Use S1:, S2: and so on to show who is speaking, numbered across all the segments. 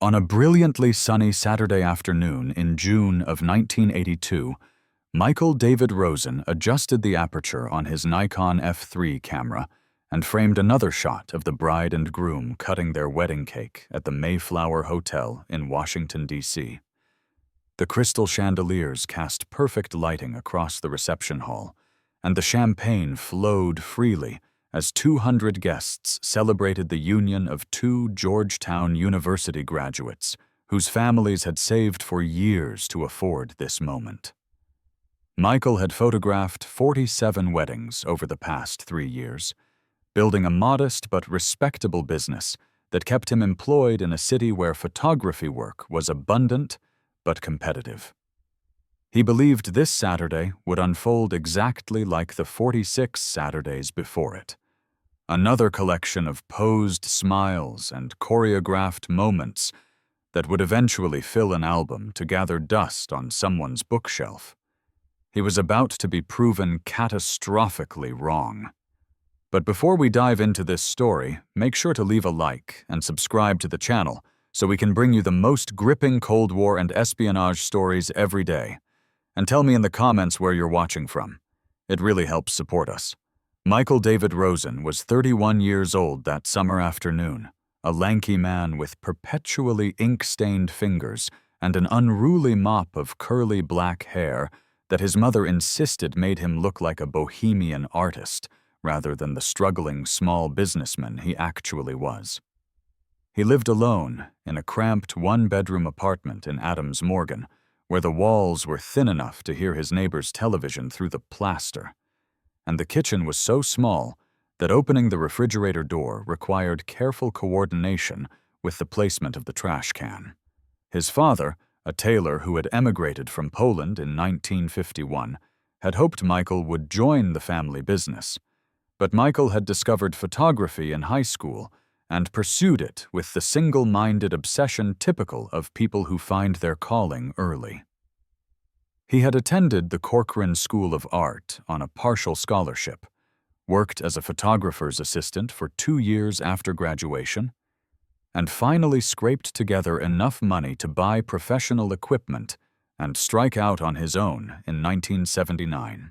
S1: On a brilliantly sunny Saturday afternoon in June of 1982, Michael David Rosen adjusted the aperture on his Nikon F3 camera and framed another shot of the bride and groom cutting their wedding cake at the Mayflower Hotel in Washington, D.C. The crystal chandeliers cast perfect lighting across the reception hall, and the champagne flowed freely as 200 guests celebrated the union of two Georgetown University graduates whose families had saved for years to afford this moment. Michael had photographed 47 weddings over the past 3 years, building a modest but respectable business that kept him employed in a city where photography work was abundant but competitive. He believed this Saturday would unfold exactly like the 46 Saturdays before it. Another collection of posed smiles and choreographed moments that would eventually fill an album to gather dust on someone's bookshelf. He was about to be proven catastrophically wrong. But before we dive into this story, make sure to leave a like and subscribe to the channel so we can bring you the most gripping Cold War and espionage stories every day. And tell me in the comments where you're watching from. It really helps support us. Michael David Rosen was 31 years old that summer afternoon, a lanky man with perpetually ink-stained fingers and an unruly mop of curly black hair that his mother insisted made him look like a bohemian artist rather than the struggling small businessman he actually was. He lived alone in a cramped one-bedroom apartment in Adams Morgan, where the walls were thin enough to hear his neighbor's television through the plaster, and the kitchen was so small that opening the refrigerator door required careful coordination with the placement of the trash can. His father, a tailor who had emigrated from Poland in 1951, had hoped Michael would join the family business, but Michael had discovered photography in high school and pursued it with the single-minded obsession typical of people who find their calling early. He had attended the Corcoran School of Art on a partial scholarship, worked as a photographer's assistant for 2 years after graduation, and finally scraped together enough money to buy professional equipment and strike out on his own in 1979.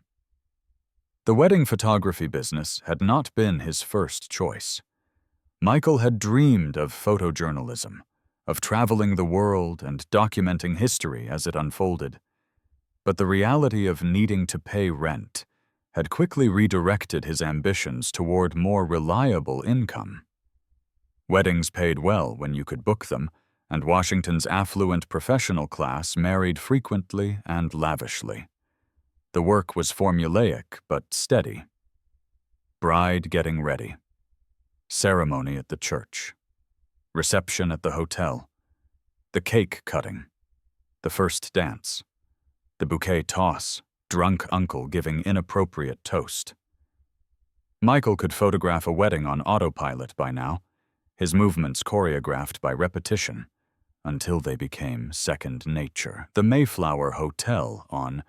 S1: The wedding photography business had not been his first choice. Michael had dreamed of photojournalism, of traveling the world and documenting history as it unfolded. But the reality of needing to pay rent had quickly redirected his ambitions toward more reliable income. Weddings paid well when you could book them, and Washington's affluent professional class married frequently and lavishly. The work was formulaic but steady. Bride getting ready. Ceremony at the church. Reception at the hotel. The cake cutting. The first dance. The bouquet toss, drunk uncle giving inappropriate toast. Michael could photograph a wedding on autopilot by now, his movements choreographed by repetition, until they became second nature. The Mayflower Hotel on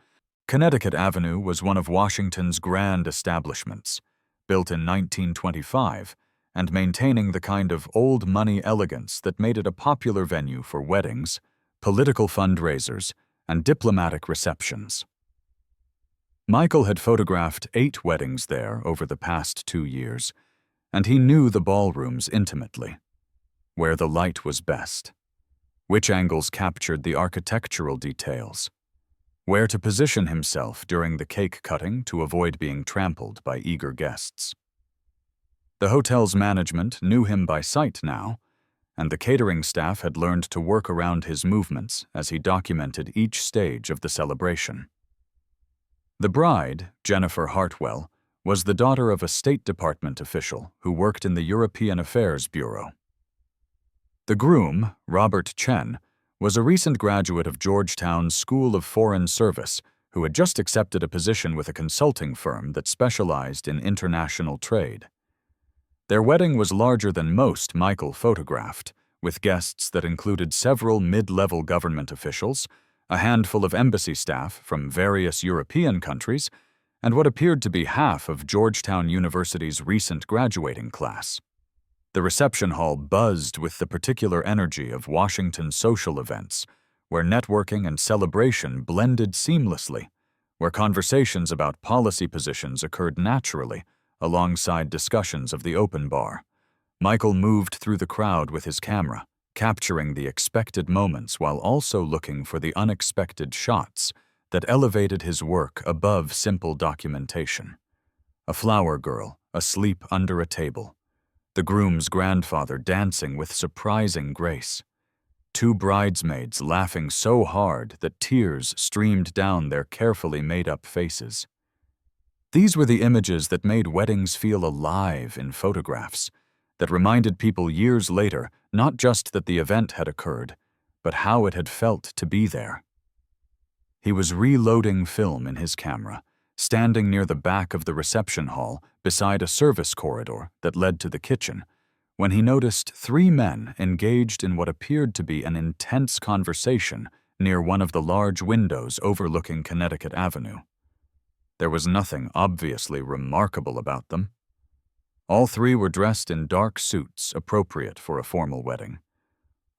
S1: Connecticut Avenue was one of Washington's grand establishments, built in 1925 and maintaining the kind of old money elegance that made it a popular venue for weddings, political fundraisers, and diplomatic receptions. Michael had photographed 8 weddings there over the past 2 years, and he knew the ballrooms intimately, where the light was best, which angles captured the architectural details, where to position himself during the cake cutting to avoid being trampled by eager guests. The hotel's management knew him by sight now, and the catering staff had learned to work around his movements as he documented each stage of the celebration. The bride, Jennifer Hartwell, was the daughter of a State Department official who worked in the European Affairs Bureau. The groom, Robert Chen, was a recent graduate of Georgetown's School of Foreign Service who had just accepted a position with a consulting firm that specialized in international trade. Their wedding was larger than most Michael photographed, with guests that included several mid-level government officials, a handful of embassy staff from various European countries, and what appeared to be half of Georgetown University's recent graduating class. The reception hall buzzed with the particular energy of Washington social events, where networking and celebration blended seamlessly, where conversations about policy positions occurred naturally, alongside discussions of the open bar. Michael moved through the crowd with his camera, capturing the expected moments while also looking for the unexpected shots that elevated his work above simple documentation. A flower girl asleep under a table. The groom's grandfather dancing with surprising grace. Two bridesmaids laughing so hard that tears streamed down their carefully made-up faces. These were the images that made weddings feel alive in photographs, that reminded people years later not just that the event had occurred, but how it had felt to be there. He was reloading film in his camera, standing near the back of the reception hall beside a service corridor that led to the kitchen, when he noticed three men engaged in what appeared to be an intense conversation near one of the large windows overlooking Connecticut Avenue. There was nothing obviously remarkable about them. All three were dressed in dark suits appropriate for a formal wedding.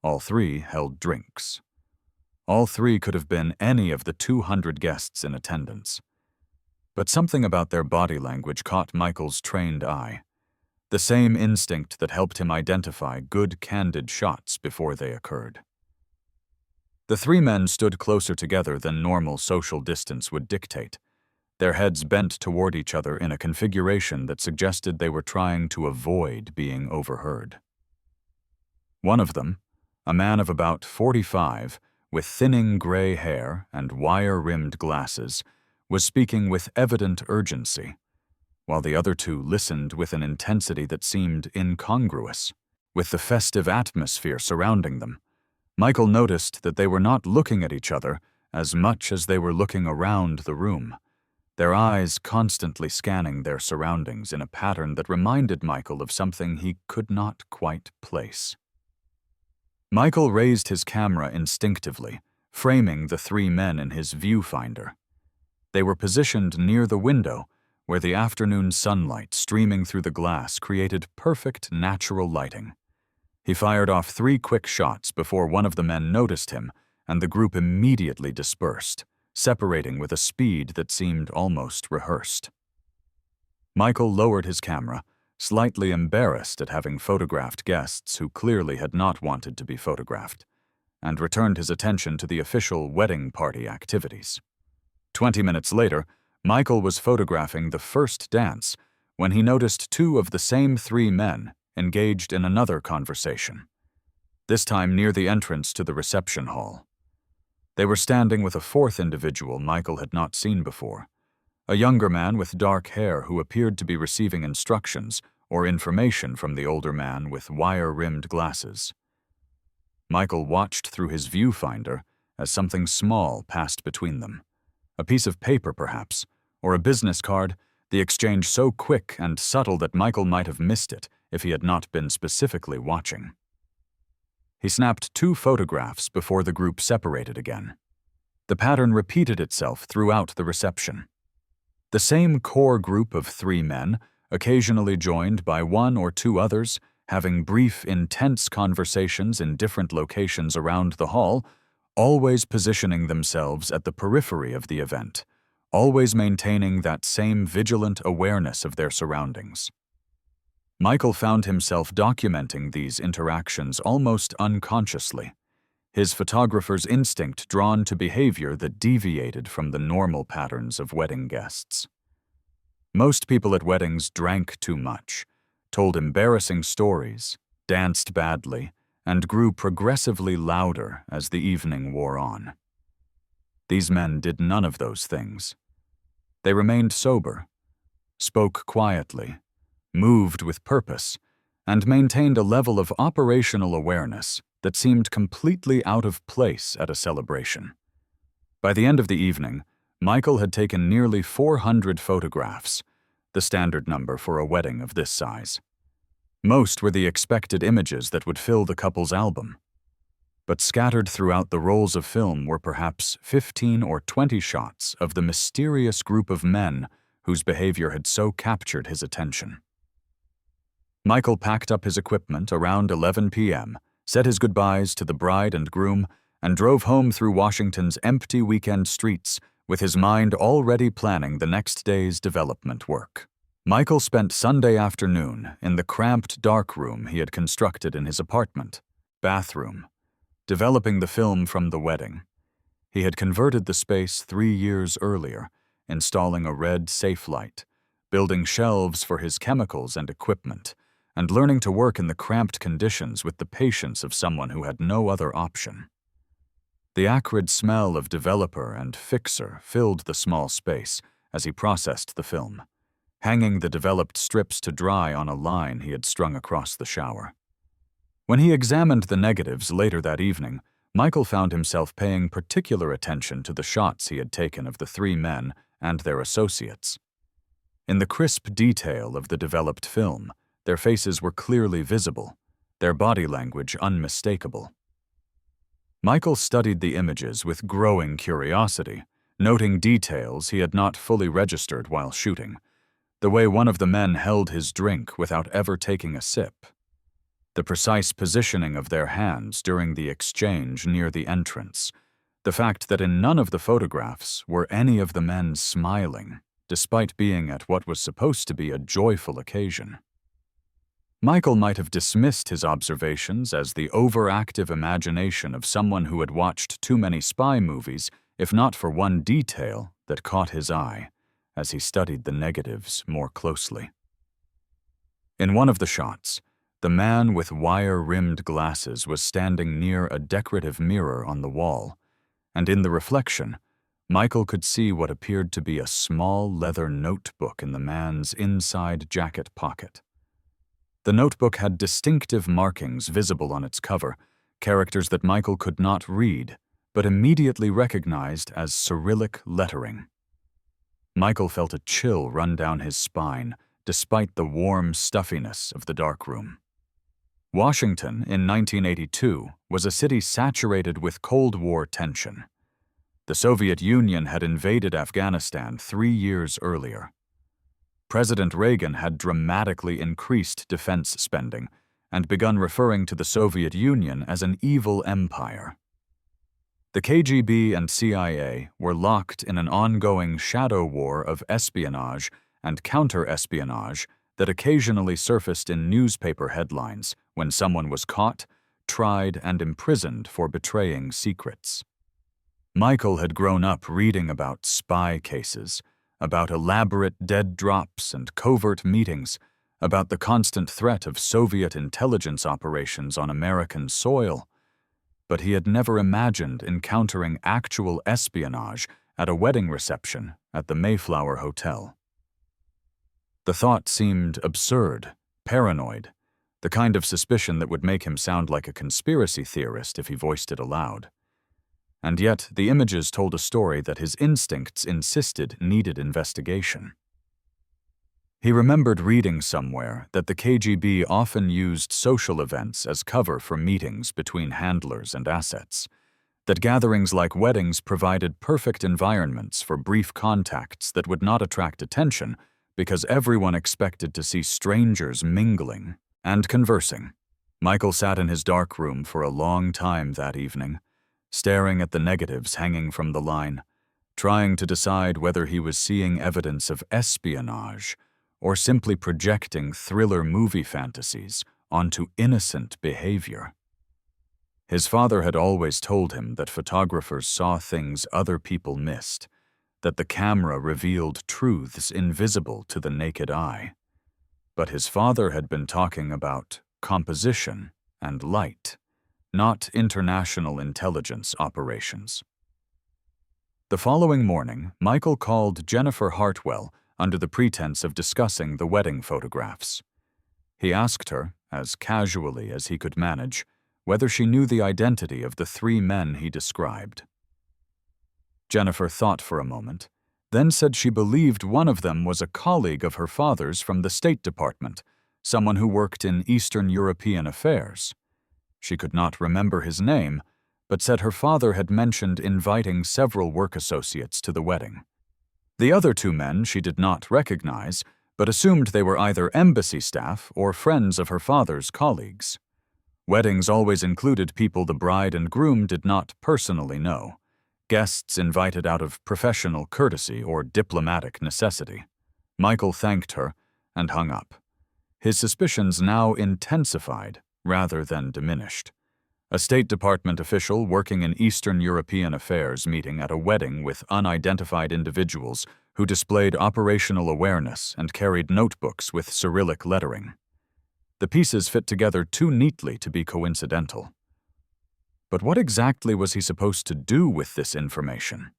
S1: All three held drinks. All three could have been any of the 200 guests in attendance. But something about their body language caught Michael's trained eye, the same instinct that helped him identify good, candid shots before they occurred. The three men stood closer together than normal social distance would dictate, their heads bent toward each other in a configuration that suggested they were trying to avoid being overheard. One of them, a man of about 45, with thinning gray hair and wire-rimmed glasses, was speaking with evident urgency, while the other two listened with an intensity that seemed incongruous with the festive atmosphere surrounding them. Michael noticed that they were not looking at each other as much as they were looking around the room, their eyes constantly scanning their surroundings in a pattern that reminded Michael of something he could not quite place. Michael raised his camera instinctively, framing the three men in his viewfinder. They were positioned near the window, where the afternoon sunlight streaming through the glass created perfect natural lighting. He fired off 3 quick shots before one of the men noticed him, and the group immediately dispersed, separating with a speed that seemed almost rehearsed. Michael lowered his camera, slightly embarrassed at having photographed guests who clearly had not wanted to be photographed, and returned his attention to the official wedding party activities. 20 minutes later, Michael was photographing the first dance when he noticed 2 of the same 3 men engaged in another conversation, this time near the entrance to the reception hall. They were standing with a 4th individual Michael had not seen before, a younger man with dark hair who appeared to be receiving instructions or information from the older man with wire-rimmed glasses. Michael watched through his viewfinder as something small passed between them. A piece of paper, perhaps, or a business card, the exchange so quick and subtle that Michael might have missed it if he had not been specifically watching. He snapped 2 photographs before the group separated again. The pattern repeated itself throughout the reception. The same core group of 3 men, occasionally joined by 1 or 2 others, having brief, intense conversations in different locations around the hall, always positioning themselves at the periphery of the event, always maintaining that same vigilant awareness of their surroundings. Michael found himself documenting these interactions almost unconsciously, his photographer's instinct drawn to behavior that deviated from the normal patterns of wedding guests. Most people at weddings drank too much, told embarrassing stories, danced badly, and grew progressively louder as the evening wore on. These men did none of those things. They remained sober, spoke quietly, moved with purpose, and maintained a level of operational awareness that seemed completely out of place at a celebration. By the end of the evening, Michael had taken nearly 400 photographs, the standard number for a wedding of this size. Most were the expected images that would fill the couple's album. But scattered throughout the rolls of film were perhaps 15 or 20 shots of the mysterious group of men whose behavior had so captured his attention. Michael packed up his equipment around 11 p.m., said his goodbyes to the bride and groom, and drove home through Washington's empty weekend streets with his mind already planning the next day's development work. Michael spent Sunday afternoon in the cramped dark room he had constructed in his apartment, bathroom, developing the film from the wedding. He had converted the space 3 years earlier, installing a red safe light, building shelves for his chemicals and equipment, and learning to work in the cramped conditions with the patience of someone who had no other option. The acrid smell of developer and fixer filled the small space as he processed the film, hanging the developed strips to dry on a line he had strung across the shower. When he examined the negatives later that evening, Michael found himself paying particular attention to the shots he had taken of the 3 men and their associates. In the crisp detail of the developed film, their faces were clearly visible, their body language unmistakable. Michael studied the images with growing curiosity, noting details he had not fully registered while shooting, the way one of the men held his drink without ever taking a sip, the precise positioning of their hands during the exchange near the entrance, the fact that in none of the photographs were any of the men smiling, despite being at what was supposed to be a joyful occasion. Michael might have dismissed his observations as the overactive imagination of someone who had watched too many spy movies, if not for one detail that caught his eye as he studied the negatives more closely. In one of the shots, the man with wire-rimmed glasses was standing near a decorative mirror on the wall, and in the reflection, Michael could see what appeared to be a small leather notebook in the man's inside jacket pocket. The notebook had distinctive markings visible on its cover, characters that Michael could not read, but immediately recognized as Cyrillic lettering. Michael felt a chill run down his spine, despite the warm stuffiness of the darkroom. Washington, in 1982, was a city saturated with Cold War tension. The Soviet Union had invaded Afghanistan 3 years earlier. President Reagan had dramatically increased defense spending and begun referring to the Soviet Union as an evil empire. The KGB and CIA were locked in an ongoing shadow war of espionage and counter-espionage that occasionally surfaced in newspaper headlines when someone was caught, tried, and imprisoned for betraying secrets. Michael had grown up reading about spy cases, about elaborate dead drops and covert meetings, about the constant threat of Soviet intelligence operations on American soil. But he had never imagined encountering actual espionage at a wedding reception at the Mayflower Hotel. The thought seemed absurd, paranoid, the kind of suspicion that would make him sound like a conspiracy theorist if he voiced it aloud. And yet, the images told a story that his instincts insisted needed investigation. He remembered reading somewhere that the KGB often used social events as cover for meetings between handlers and assets, that gatherings like weddings provided perfect environments for brief contacts that would not attract attention because everyone expected to see strangers mingling and conversing. Michael sat in his dark room for a long time that evening, staring at the negatives hanging from the line, trying to decide whether he was seeing evidence of espionage or simply projecting thriller movie fantasies onto innocent behavior. His father had always told him that photographers saw things other people missed, that the camera revealed truths invisible to the naked eye. But his father had been talking about composition and light, not international intelligence operations. The following morning, Michael called Jennifer Hartwell under the pretense of discussing the wedding photographs. He asked her, as casually as he could manage, whether she knew the identity of the 3 men he described. Jennifer thought for a moment, then said she believed one of them was a colleague of her father's from the State Department, someone who worked in Eastern European affairs. She could not remember his name, but said her father had mentioned inviting several work associates to the wedding. The other 2 men she did not recognize, but assumed they were either embassy staff or friends of her father's colleagues. Weddings always included people the bride and groom did not personally know, guests invited out of professional courtesy or diplomatic necessity. Michael thanked her and hung up. His suspicions now intensified rather than diminished. A State Department official working in Eastern European affairs meeting at a wedding with unidentified individuals who displayed operational awareness and carried notebooks with Cyrillic lettering. The pieces fit together too neatly to be coincidental. But what exactly was he supposed to do with this information?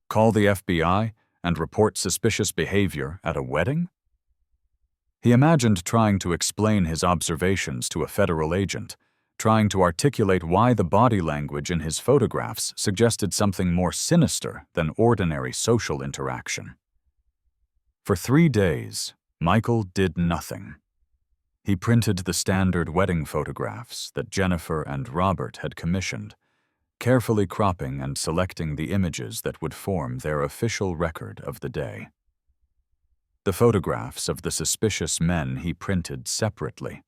S1: Call the FBI and report suspicious behavior at a wedding? He imagined trying to explain his observations to a federal agent, trying to articulate why the body language in his photographs suggested something more sinister than ordinary social interaction. For 3 days, Michael did nothing. He printed the standard wedding photographs that Jennifer and Robert had commissioned, carefully cropping and selecting the images that would form their official record of the day. The photographs of the suspicious men he printed separately,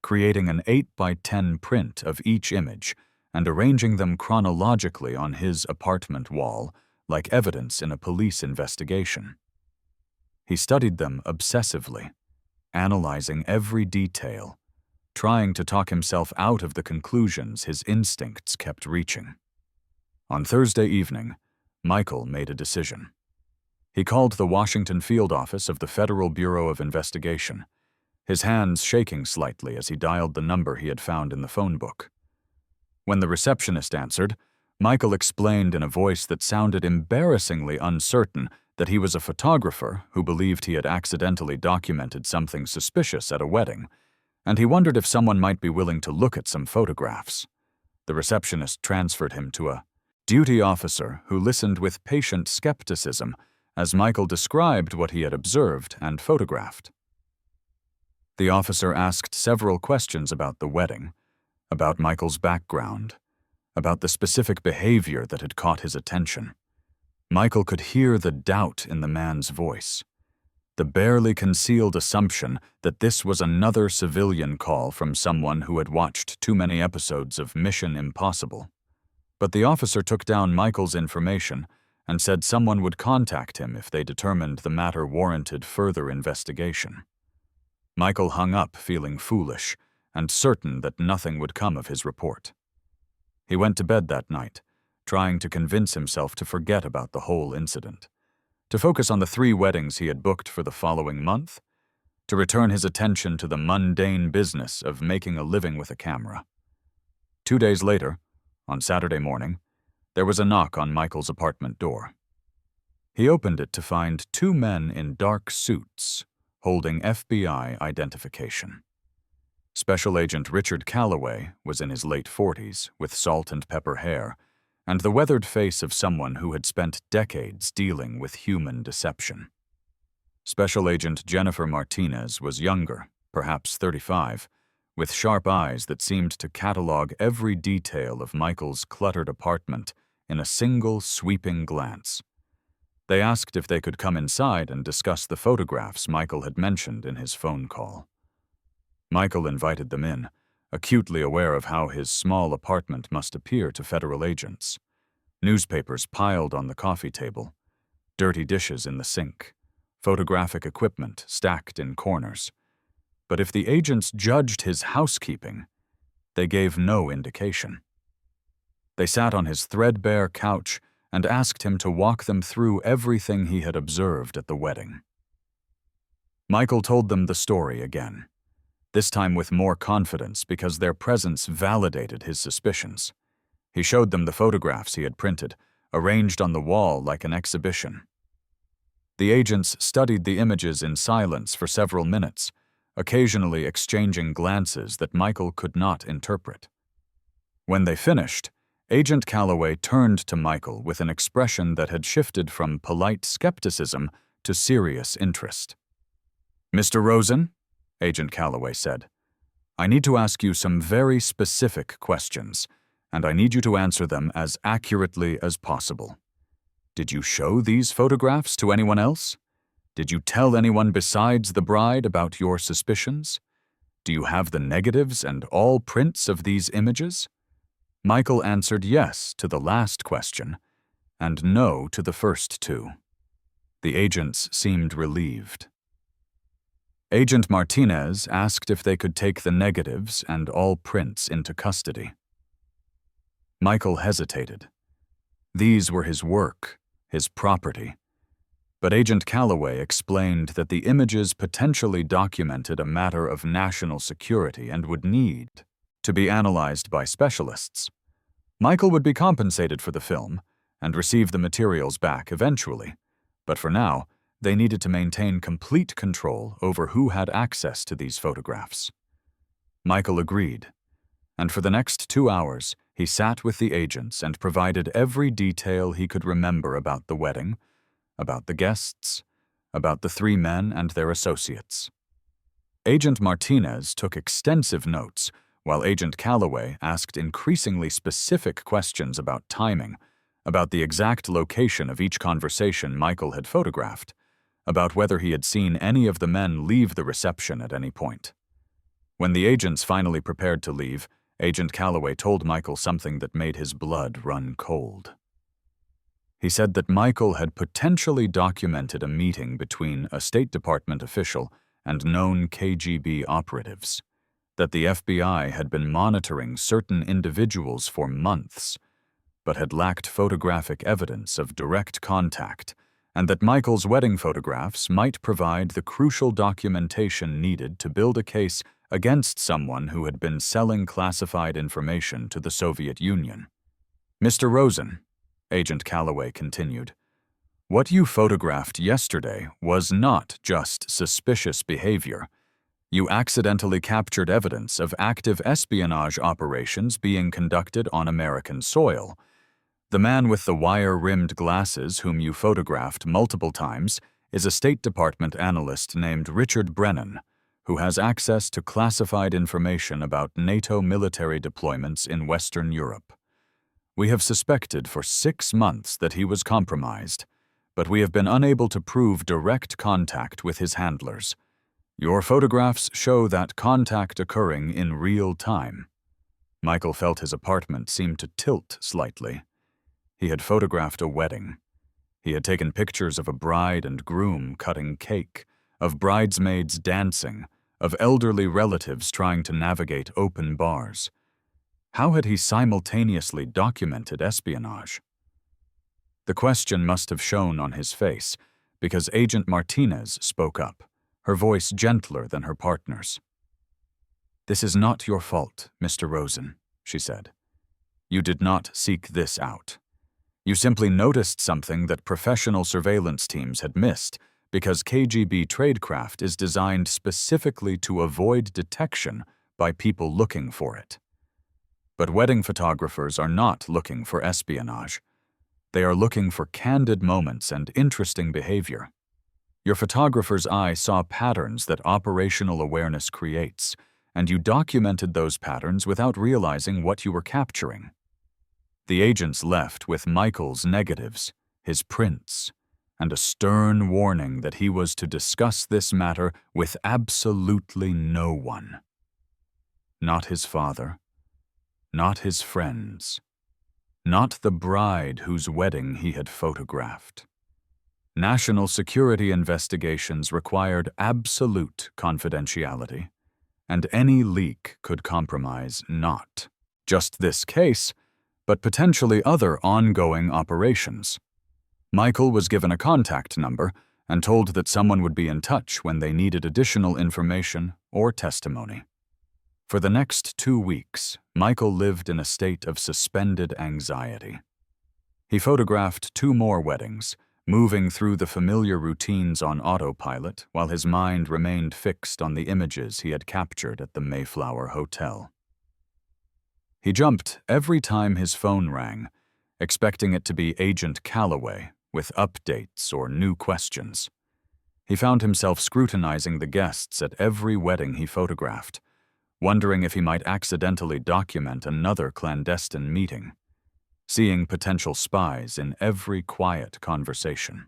S1: creating an 8x10 print of each image and arranging them chronologically on his apartment wall like evidence in a police investigation. He studied them obsessively, analyzing every detail, trying to talk himself out of the conclusions his instincts kept reaching. On Thursday evening, Michael made a decision. He called the Washington field office of the Federal Bureau of Investigation, his hands shaking slightly as he dialed the number he had found in the phone book. When the receptionist answered, Michael explained in a voice that sounded embarrassingly uncertain that he was a photographer who believed he had accidentally documented something suspicious at a wedding, and he wondered if someone might be willing to look at some photographs. The receptionist transferred him to a duty officer who listened with patient skepticism as Michael described what he had observed and photographed. The officer asked several questions about the wedding, about Michael's background, about the specific behavior that had caught his attention. Michael could hear the doubt in the man's voice, the barely concealed assumption that this was another civilian call from someone who had watched too many episodes of Mission Impossible. But the officer took down Michael's information and said someone would contact him if they determined the matter warranted further investigation. Michael hung up feeling foolish and certain that nothing would come of his report. He went to bed that night, trying to convince himself to forget about the whole incident, to focus on the 3 weddings he had booked for the following month, to return his attention to the mundane business of making a living with a camera. 2 days later, on Saturday morning, there was a knock on Michael's apartment door. He opened it to find 2 men in dark suits holding FBI identification. Special Agent Richard Calloway was in his late 40s with salt and pepper hair and the weathered face of someone who had spent decades dealing with human deception. Special Agent Jennifer Martinez was younger, perhaps 35, with sharp eyes that seemed to catalog every detail of Michael's cluttered apartment in a single sweeping glance. They asked if they could come inside and discuss the photographs Michael had mentioned in his phone call. Michael invited them in, acutely aware of how his small apartment must appear to federal agents. Newspapers piled on the coffee table, dirty dishes in the sink, photographic equipment stacked in corners. But if the agents judged his housekeeping, they gave no indication. They sat on his threadbare couch and asked him to walk them through everything he had observed at the wedding. Michael told them the story again, this time with more confidence because their presence validated his suspicions. He showed them the photographs he had printed, arranged on the wall like an exhibition. The agents studied the images in silence for several minutes, occasionally exchanging glances that Michael could not interpret. When they finished, Agent Calloway turned to Michael with an expression that had shifted from polite skepticism to serious interest. "Mr. Rosen," Agent Calloway said, "I need to ask you some very specific questions, and I need you to answer them as accurately as possible. Did you show these photographs to anyone else? Did you tell anyone besides the bride about your suspicions? Do you have the negatives and all prints of these images? Michael answered yes to the last question, and no to the first two. The agents seemed relieved. Agent Martinez asked if they could take the negatives and all prints into custody. Michael hesitated. These were his work, his property. But Agent Calloway explained that the images potentially documented a matter of national security and would need to be analyzed by specialists. Michael would be compensated for the film and receive the materials back eventually, but for now, they needed to maintain complete control over who had access to these photographs. Michael agreed, and for the next 2 hours, he sat with the agents and provided every detail he could remember about the wedding, about the guests, about the 3 men and their associates. Agent Martinez took extensive notes, while Agent Calloway asked increasingly specific questions about timing, about the exact location of each conversation Michael had photographed, about whether he had seen any of the men leave the reception at any point. When the agents finally prepared to leave, Agent Calloway told Michael something that made his blood run cold. He said that Michael had potentially documented a meeting between a State Department official and known KGB operatives, that the FBI had been monitoring certain individuals for months, but had lacked photographic evidence of direct contact, and that Michael's wedding photographs might provide the crucial documentation needed to build a case against someone who had been selling classified information to the Soviet Union. Mr. Rosen, Agent Calloway continued, what you photographed yesterday was not just suspicious behavior. You accidentally captured evidence of active espionage operations being conducted on American soil. The man with the wire-rimmed glasses whom you photographed multiple times is a State Department analyst named Richard Brennan, who has access to classified information about NATO military deployments in Western Europe. We have suspected for 6 months that he was compromised, but we have been unable to prove direct contact with his handlers. Your photographs show that contact occurring in real time. Michael felt his apartment seemed to tilt slightly. He had photographed a wedding. He had taken pictures of a bride and groom cutting cake, of bridesmaids dancing, of elderly relatives trying to navigate open bars. How had he simultaneously documented espionage? The question must have shown on his face, because Agent Martinez spoke up, her voice gentler than her partner's. This is not your fault, Mr. Rosen, she said. You did not seek this out. You simply noticed something that professional surveillance teams had missed, because KGB tradecraft is designed specifically to avoid detection by people looking for it. But wedding photographers are not looking for espionage. They are looking for candid moments and interesting behavior. Your photographer's eye saw patterns that operational awareness creates, and you documented those patterns without realizing what you were capturing. The agents left with Michael's negatives, his prints, and a stern warning that he was to discuss this matter with absolutely no one. Not his father, not his friends, not the bride whose wedding he had photographed. National security investigations required absolute confidentiality, and any leak could compromise not just this case, but potentially other ongoing operations. Michael was given a contact number and told that someone would be in touch when they needed additional information or testimony. For the next 2 weeks, Michael lived in a state of suspended anxiety. He photographed 2 more weddings, moving through the familiar routines on autopilot while his mind remained fixed on the images he had captured at the Mayflower Hotel. He jumped every time his phone rang, expecting it to be Agent Calloway with updates or new questions. He found himself scrutinizing the guests at every wedding he photographed, wondering if he might accidentally document another clandestine meeting, seeing potential spies in every quiet conversation.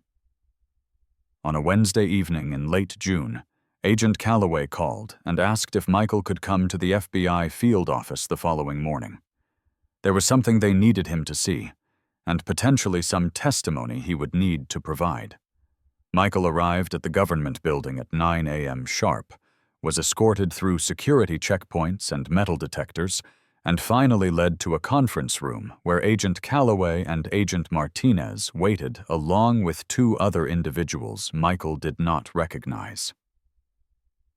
S1: On a Wednesday evening in late June, Agent Calloway called and asked if Michael could come to the FBI field office the following morning. There was something they needed him to see, and potentially some testimony he would need to provide. Michael arrived at the government building at 9 a.m. sharp, was escorted through security checkpoints and metal detectors, and finally led to a conference room where Agent Calloway and Agent Martinez waited along with two other individuals Michael did not recognize.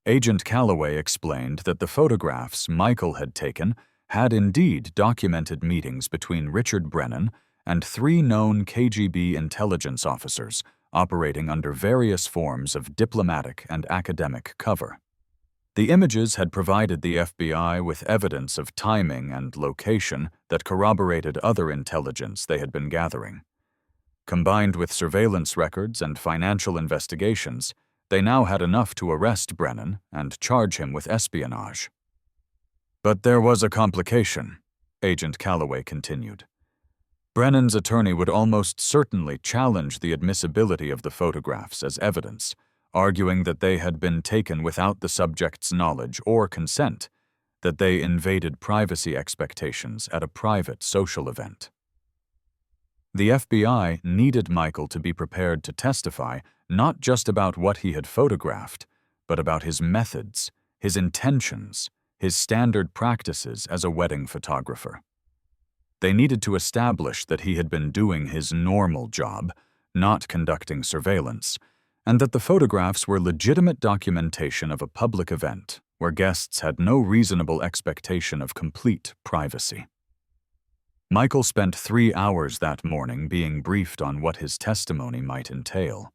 S1: Agent Calloway explained that the photographs Michael had taken had indeed documented meetings between Richard Brennan and three known KGB intelligence officers operating under various forms of diplomatic and academic cover. The images had provided the FBI with evidence of timing and location that corroborated other intelligence they had been gathering. Combined with surveillance records and financial investigations, they now had enough to arrest Brennan and charge him with espionage. But there was a complication, Agent Calloway continued. Brennan's attorney would almost certainly challenge the admissibility of the photographs as evidence, arguing that they had been taken without the subject's knowledge or consent, that they invaded privacy expectations at a private social event. The FBI needed Michael to be prepared to testify not just about what he had photographed, but about his methods, his intentions, his standard practices as a wedding photographer. They needed to establish that he had been doing his normal job, not conducting surveillance, and that the photographs were legitimate documentation of a public event where guests had no reasonable expectation of complete privacy. Michael spent 3 hours that morning being briefed on what his testimony might entail,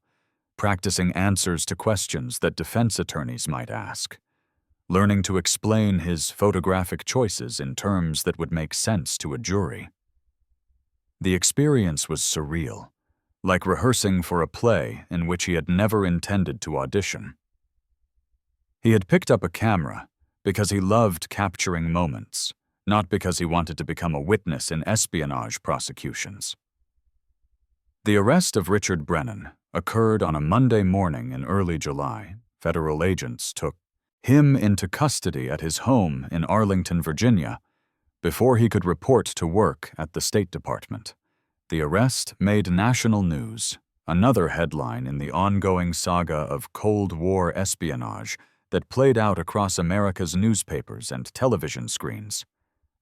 S1: practicing answers to questions that defense attorneys might ask, learning to explain his photographic choices in terms that would make sense to a jury. The experience was surreal, like rehearsing for a play in which he had never intended to audition. He had picked up a camera because he loved capturing moments, not because he wanted to become a witness in espionage prosecutions. The arrest of Richard Brennan occurred on a Monday morning in early July. Federal agents took him into custody at his home in Arlington, Virginia, before he could report to work at the State Department. The arrest made national news, another headline in the ongoing saga of Cold War espionage that played out across America's newspapers and television screens.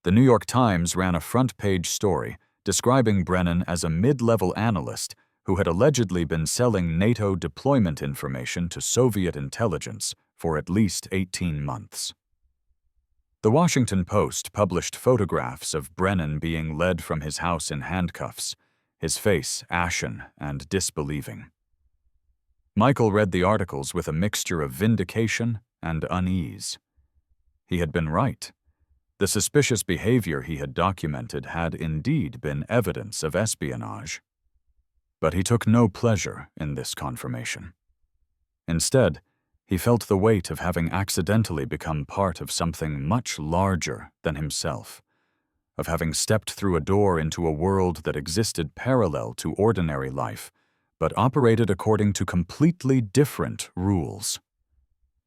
S1: The New York Times ran a front-page story describing Brennan as a mid-level analyst who had allegedly been selling NATO deployment information to Soviet intelligence for at least 18 months. The Washington Post published photographs of Brennan being led from his house in handcuffs, his face ashen and disbelieving. Michael read the articles with a mixture of vindication and unease. He had been right. The suspicious behavior he had documented had indeed been evidence of espionage. But he took no pleasure in this confirmation. Instead, he felt the weight of having accidentally become part of something much larger than himself, of having stepped through a door into a world that existed parallel to ordinary life, but operated according to completely different rules.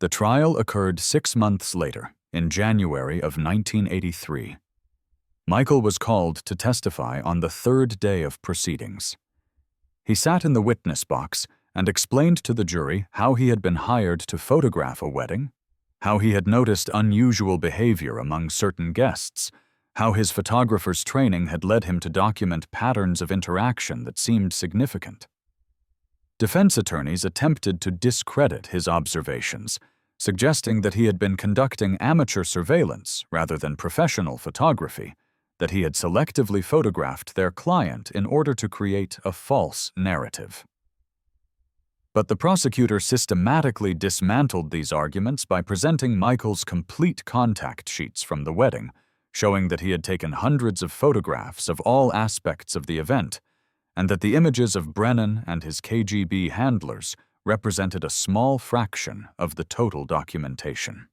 S1: The trial occurred 6 months later, in January of 1983. Michael was called to testify on the third day of proceedings. He sat in the witness box and explained to the jury how he had been hired to photograph a wedding, how he had noticed unusual behavior among certain guests, how his photographer's training had led him to document patterns of interaction that seemed significant. Defense attorneys attempted to discredit his observations, suggesting that he had been conducting amateur surveillance rather than professional photography, that he had selectively photographed their client in order to create a false narrative. But the prosecutor systematically dismantled these arguments by presenting Michael's complete contact sheets from the wedding, showing that he had taken hundreds of photographs of all aspects of the event, and that the images of Brennan and his KGB handlers represented a small fraction of the total documentation.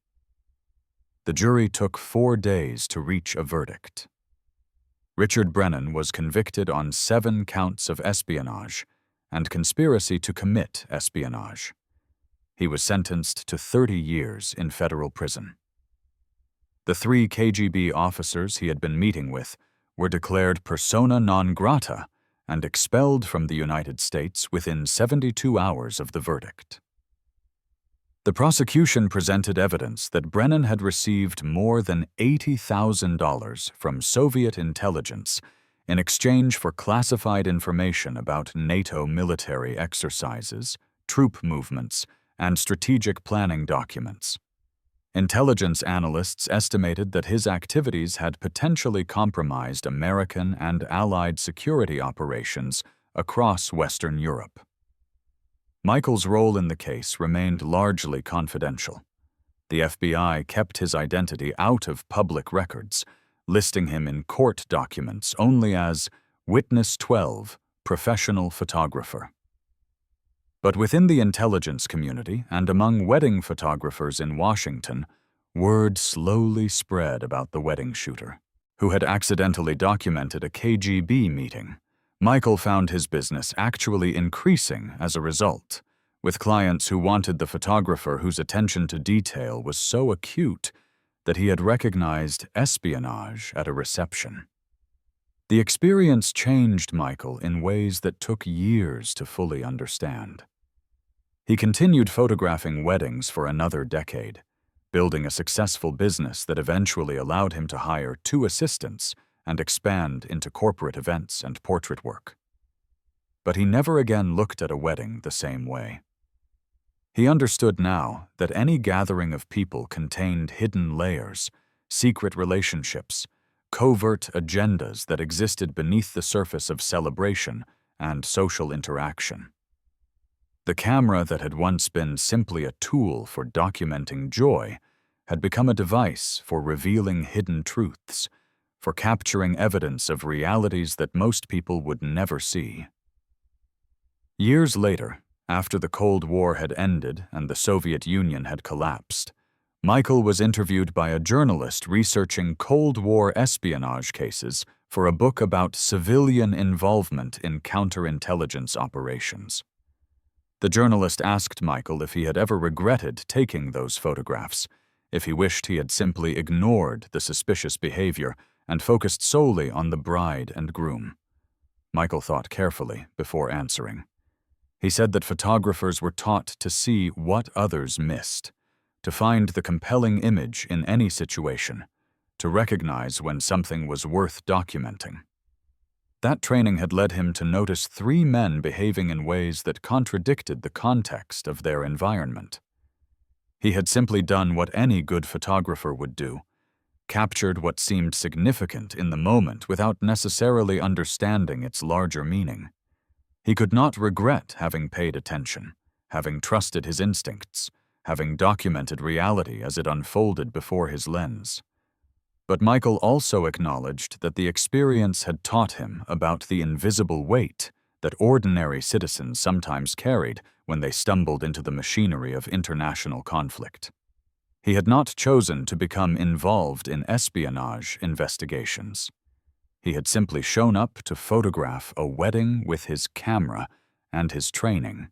S1: The jury took 4 days to reach a verdict. Richard Brennan was convicted on 7 counts of espionage, and conspiracy to commit espionage. He was sentenced to 30 years in federal prison. The 3 KGB officers he had been meeting with were declared persona non grata and expelled from the United States within 72 hours of the verdict. The prosecution presented evidence that Brennan had received more than $80,000 from Soviet intelligence in exchange for classified information about NATO military exercises, troop movements, and strategic planning documents. Intelligence analysts estimated that his activities had potentially compromised American and Allied security operations across Western Europe. Michael's role in the case remained largely confidential. The FBI kept his identity out of public records, listing him in court documents only as Witness 12, professional photographer. But within the intelligence community and among wedding photographers in Washington, word slowly spread about the wedding shooter, who had accidentally documented a KGB meeting. Michael found his business actually increasing as a result, with clients who wanted the photographer whose attention to detail was so acute that he had recognized espionage at a reception. The experience changed Michael in ways that took years to fully understand. He continued photographing weddings for another decade, building a successful business that eventually allowed him to hire 2 assistants and expand into corporate events and portrait work. But he never again looked at a wedding the same way. He understood now that any gathering of people contained hidden layers, secret relationships, covert agendas that existed beneath the surface of celebration and social interaction. The camera that had once been simply a tool for documenting joy had become a device for revealing hidden truths, for capturing evidence of realities that most people would never see. Years later, after the Cold War had ended and the Soviet Union had collapsed, Michael was interviewed by a journalist researching Cold War espionage cases for a book about civilian involvement in counterintelligence operations. The journalist asked Michael if he had ever regretted taking those photographs, if he wished he had simply ignored the suspicious behavior and focused solely on the bride and groom. Michael thought carefully before answering. He said that photographers were taught to see what others missed, to find the compelling image in any situation, to recognize when something was worth documenting. That training had led him to notice 3 men behaving in ways that contradicted the context of their environment. He had simply done what any good photographer would do, captured what seemed significant in the moment without necessarily understanding its larger meaning. He could not regret having paid attention, having trusted his instincts, having documented reality as it unfolded before his lens. But Michael also acknowledged that the experience had taught him about the invisible weight that ordinary citizens sometimes carried when they stumbled into the machinery of international conflict. He had not chosen to become involved in espionage investigations. He had simply shown up to photograph a wedding with his camera and his training.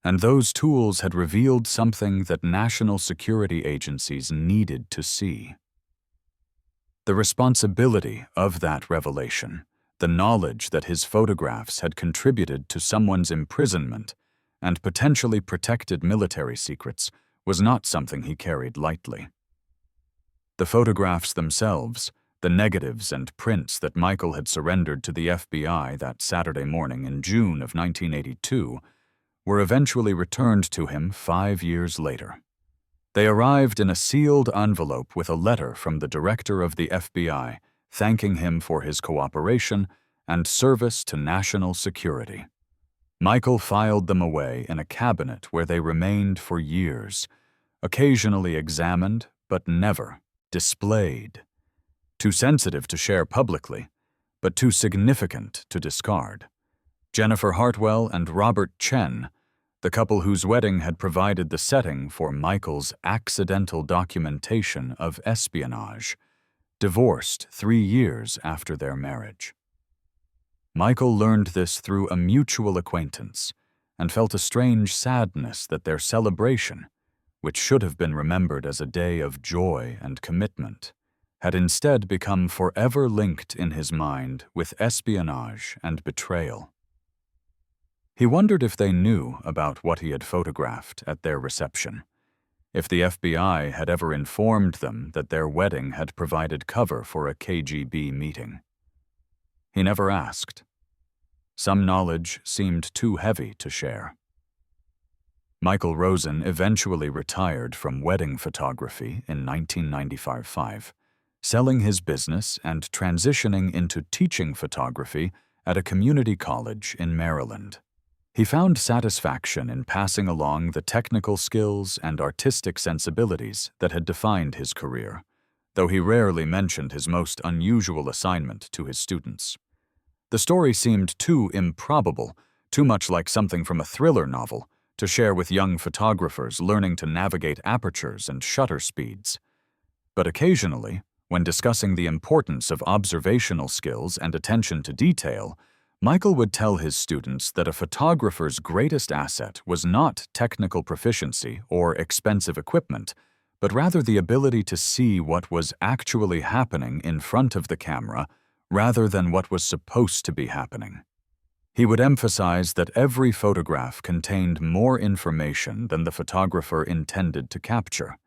S1: And those tools had revealed something that national security agencies needed to see. The responsibility of that revelation, the knowledge that his photographs had contributed to someone's imprisonment and potentially protected military secrets, was not something he carried lightly. The photographs themselves, the negatives and prints that Michael had surrendered to the FBI that Saturday morning in June of 1982, were eventually returned to him 5 years later. They arrived in a sealed envelope with a letter from the director of the FBI thanking him for his cooperation and service to national security. Michael filed them away in a cabinet where they remained for years, occasionally examined but never displayed. Too sensitive to share publicly, but too significant to discard. Jennifer Hartwell and Robert Chen, the couple whose wedding had provided the setting for Michael's accidental documentation of espionage, divorced 3 years after their marriage. Michael learned this through a mutual acquaintance and felt a strange sadness that their celebration, which should have been remembered as a day of joy and commitment, had instead become forever linked in his mind with espionage and betrayal. He wondered if they knew about what he had photographed at their reception, if the FBI had ever informed them that their wedding had provided cover for a KGB meeting. He never asked. Some knowledge seemed too heavy to share. Michael Rosen eventually retired from wedding photography in 1995, selling his business and transitioning into teaching photography at a community college in Maryland. He found satisfaction in passing along the technical skills and artistic sensibilities that had defined his career, though he rarely mentioned his most unusual assignment to his students. The story seemed too improbable, too much like something from a thriller novel, to share with young photographers learning to navigate apertures and shutter speeds. But occasionally, when discussing the importance of observational skills and attention to detail, Michael would tell his students that a photographer's greatest asset was not technical proficiency or expensive equipment, but rather the ability to see what was actually happening in front of the camera rather than what was supposed to be happening. He would emphasize that every photograph contained more information than the photographer intended to capture,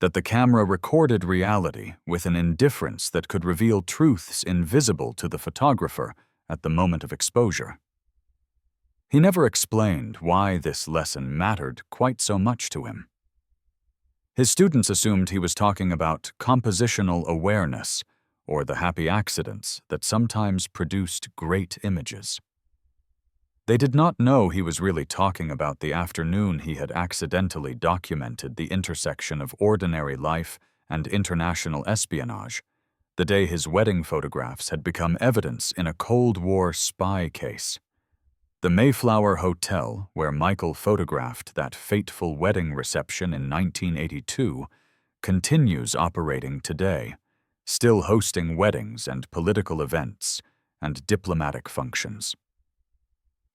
S1: that the camera recorded reality with an indifference that could reveal truths invisible to the photographer at the moment of exposure. He never explained why this lesson mattered quite so much to him. His students assumed he was talking about compositional awareness, or the happy accidents that sometimes produced great images. They did not know he was really talking about the afternoon he had accidentally documented the intersection of ordinary life and international espionage, the day his wedding photographs had become evidence in a Cold War spy case. The Mayflower Hotel, where Michael photographed that fateful wedding reception in 1982, continues operating today, still hosting weddings and political events and diplomatic functions.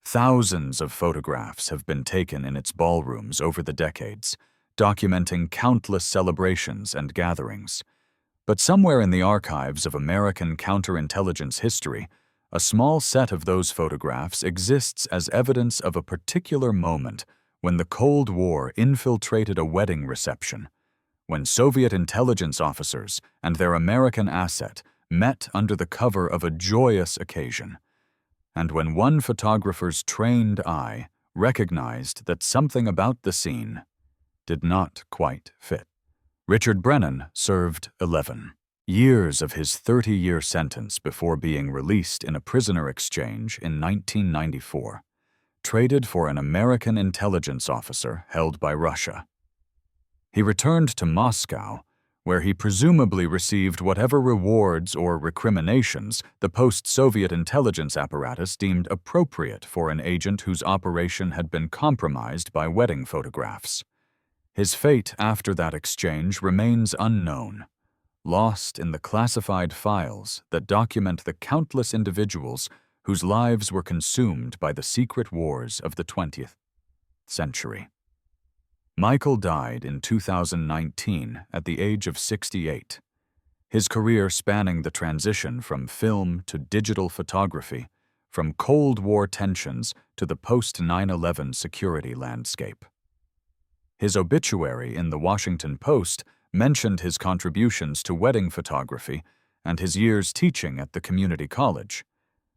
S1: Thousands of photographs have been taken in its ballrooms over the decades, documenting countless celebrations and gatherings. But somewhere in the archives of American counterintelligence history, a small set of those photographs exists as evidence of a particular moment when the Cold War infiltrated a wedding reception, when Soviet intelligence officers and their American asset met under the cover of a joyous occasion, and when one photographer's trained eye recognized that something about the scene did not quite fit. Richard Brennan served 11 years of his 30-year sentence before being released in a prisoner exchange in 1994, traded for an American intelligence officer held by Russia. He returned to Moscow, where he presumably received whatever rewards or recriminations the post-Soviet intelligence apparatus deemed appropriate for an agent whose operation had been compromised by wedding photographs. His fate after that exchange remains unknown, lost in the classified files that document the countless individuals whose lives were consumed by the secret wars of the 20th century. Michael died in 2019 at the age of 68, his career spanning the transition from film to digital photography, from Cold War tensions to the post-9/11 security landscape. His obituary in the Washington Post mentioned his contributions to wedding photography and his years teaching at the community college,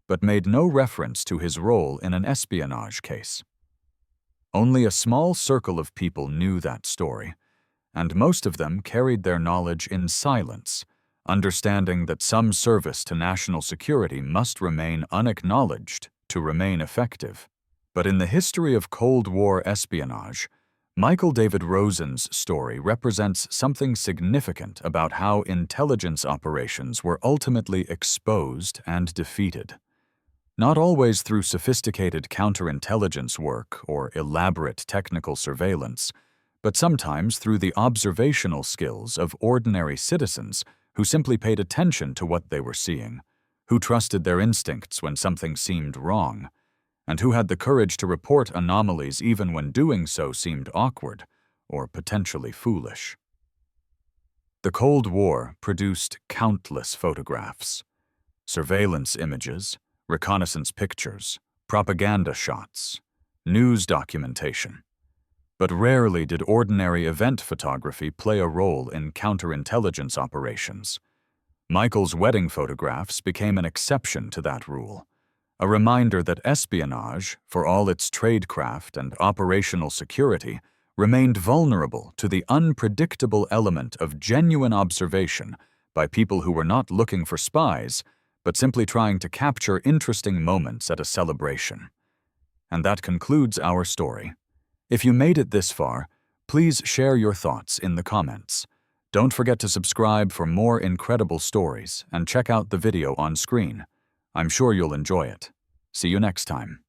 S1: but made no reference to his role in an espionage case. Only a small circle of people knew that story, and most of them carried their knowledge in silence, understanding that some service to national security must remain unacknowledged to remain effective. But in the history of Cold War espionage, Michael David Rosen's story represents something significant about how intelligence operations were ultimately exposed and defeated. Not always through sophisticated counterintelligence work or elaborate technical surveillance, but sometimes through the observational skills of ordinary citizens who simply paid attention to what they were seeing, who trusted their instincts when something seemed wrong, and who had the courage to report anomalies even when doing so seemed awkward or potentially foolish. The Cold War produced countless photographs, surveillance images, reconnaissance pictures, propaganda shots, news documentation. But rarely did ordinary event photography play a role in counterintelligence operations. Michael's wedding photographs became an exception to that rule, a reminder that espionage, for all its tradecraft and operational security, remained vulnerable to the unpredictable element of genuine observation by people who were not looking for spies, but simply trying to capture interesting moments at a celebration. And that concludes our story. If you made it this far, please share your thoughts in the comments. Don't forget to subscribe for more incredible stories and check out the video on screen. I'm sure you'll enjoy it. See you next time.